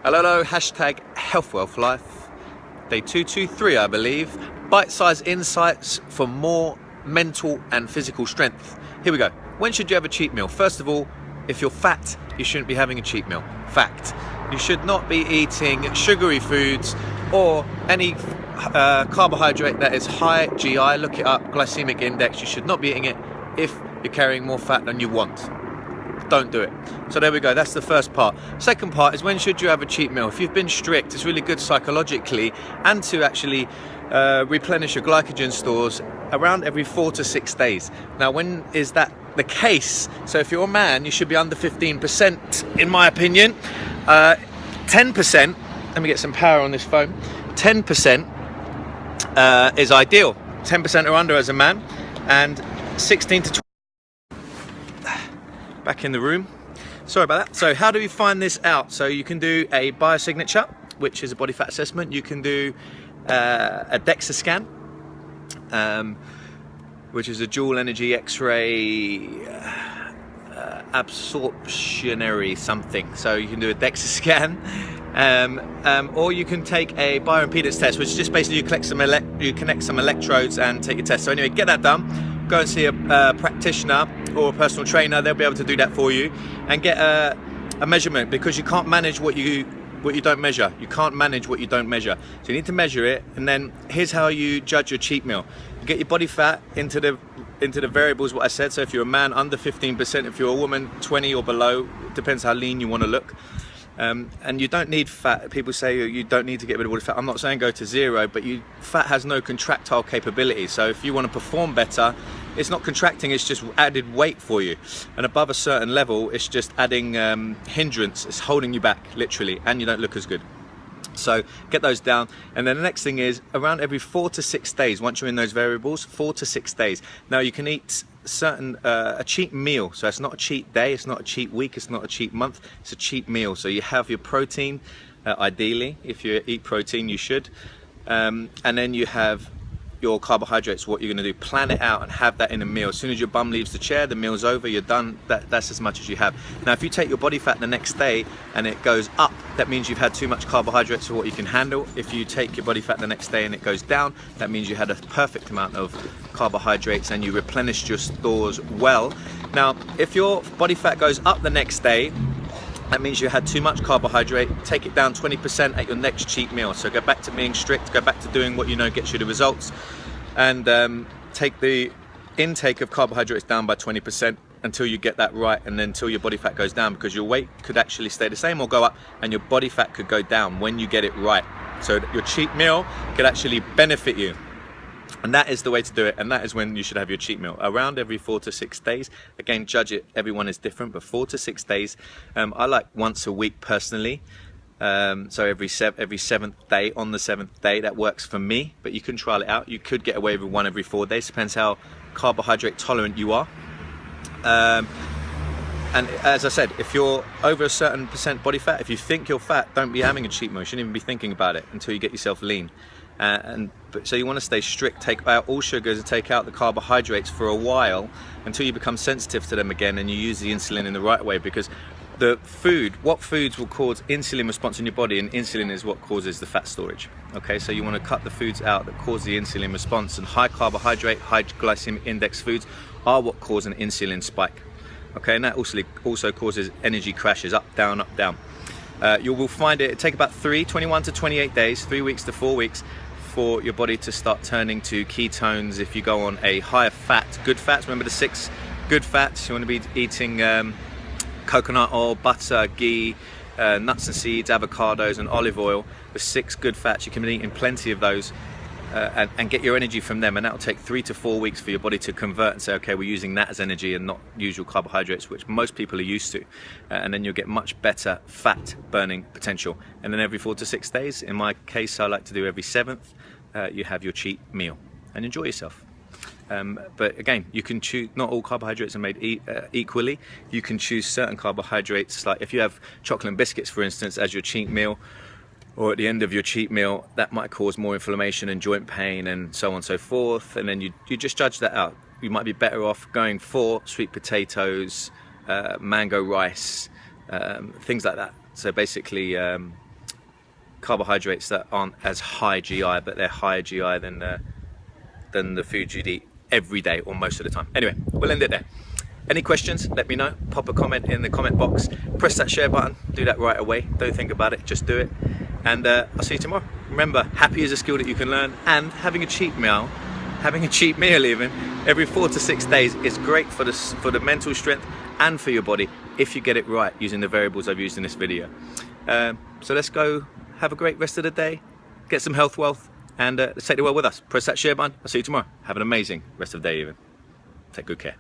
Hello, hashtag Health Wealth Life, day 223 I believe. Bite-sized insights for more mental and physical strength. Here we go. When should you have a cheat meal? First of all, if you're fat, you shouldn't be having a cheat meal. Fact. You should not be eating sugary foods or any carbohydrate that is high GI. Look it up, glycemic index. You should not be eating it if you're carrying more fat than you want. Don't do it. So there we go, that's the first part. Second part is, when should you have a cheat meal? If you've been strict, it's really good psychologically and to actually replenish your glycogen stores around every 4 to 6 days. Now, when is that the case? So if you're a man, you should be under 15%, in my opinion. 10%, let me get some power on this phone, 10% is ideal. 10% or under as a man, and 16 to 20. Back in the room, sorry about that. So how do we find this out? So you can do a biosignature, which is a body fat assessment. You can do a DEXA scan, which is a dual energy X-ray absorptionary something. So you can do a DEXA scan, or you can take a bioimpedance test, which is just basically you connect some electrodes and take a test. So anyway, get that done. Go and see a practitioner or a personal trainer. They'll be able to do that for you and get a measurement, because you can't manage what you don't measure. You can't manage what you don't measure. So you need to measure it, and then here's how you judge your cheat meal. You get your body fat into the variables, what I said. So if you're a man, under 15%. If you're a woman, 20 or below. It depends how lean you want to look. And you don't need fat. People say you don't need to get rid of body fat. I'm not saying go to zero, but fat has no contractile capability. So if you want to perform better, it's not contracting, it's just added weight for you. And above a certain level, it's just adding hindrance. It's holding you back, literally, and you don't look as good. So get those down. And then the next thing is, around every 4 to 6 days, once you're in those variables, 4 to 6 days. Now you can eat a cheat meal. So it's not a cheat day, it's not a cheat week, it's not a cheat month, it's a cheat meal. So you have your protein, ideally, if you eat protein, you should. And then you have your carbohydrates, what you're going to do. Plan it out and have that in a meal. As soon as your bum leaves the chair, the meal's over, you're done. That's as much as you have. Now, if you take your body fat the next day and it goes up, that means you've had too much carbohydrates for what you can handle. If you take your body fat the next day and it goes down, that means you had a perfect amount of carbohydrates and you replenished your stores well. Now, if your body fat goes up the next day, that means you had too much carbohydrate. Take it down 20% at your next cheat meal. So go back to being strict, go back to doing what you know gets you the results, and take the intake of carbohydrates down by 20% until you get that right, and then until your body fat goes down, because your weight could actually stay the same or go up, and your body fat could go down when you get it right. So your cheat meal could actually benefit you. And that is the way to do it, and that is when you should have your cheat meal, around every 4 to 6 days. Again, judge it, everyone is different, but 4 to 6 days. I like once a week personally, so every 7th day, on the 7th day, that works for me, but you can trial it out. You could get away with one every 4 days, depends how carbohydrate tolerant you are. And as I said, if you're over a certain percent body fat, if you think you're fat, don't be having a cheat meal. You shouldn't even be thinking about it until you get yourself lean. So you want to stay strict, take out all sugars and take out the carbohydrates for a while until you become sensitive to them again, and you use the insulin in the right way, because what foods will cause insulin response in your body, and insulin is what causes the fat storage. Okay, so you want to cut the foods out that cause the insulin response, and high carbohydrate, high glycemic index foods are what cause an insulin spike. Okay, and that also causes energy crashes, up, down, up, down. You will find it take about 21 to 28 days, 3 weeks to 4 weeks, for your body to start turning to ketones. If you go on a higher fat, good fats, remember the 6 good fats, you want to be eating coconut oil, butter, ghee, nuts and seeds, avocados and olive oil. The 6 good fats, you can be eating plenty of those and get your energy from them, and that will take 3 to 4 weeks for your body to convert and say, okay, we're using that as energy and not usual carbohydrates, which most people are used to, and then you'll get much better fat burning potential. And then every 4 to 6 days, in my case I like to do every 7th, you have your cheat meal and enjoy yourself. But again, you can choose, not all carbohydrates are made equally. You can choose certain carbohydrates, like if you have chocolate and biscuits, for instance, as your cheat meal, or at the end of your cheat meal, that might cause more inflammation and joint pain and so on and so forth. And then you just judge that out. You might be better off going for sweet potatoes, mango rice, things like that. So basically carbohydrates that aren't as high GI, but they're higher GI than the food you'd eat every day or most of the time. Anyway, we'll end it there. Any questions, let me know. Pop a comment in the comment box. Press that share button. Do that right away. Don't think about it, just do it. And I'll see you tomorrow. Remember, happy is a skill that you can learn, and having a cheat meal even every 4 to 6 days is great for the mental strength and for your body if you get it right using the variables I've used in this video. So let's go have a great rest of the day, get some health wealth, and let's take the world with us. Press that share button. I'll see you tomorrow. Have an amazing rest of the day even. Take good care.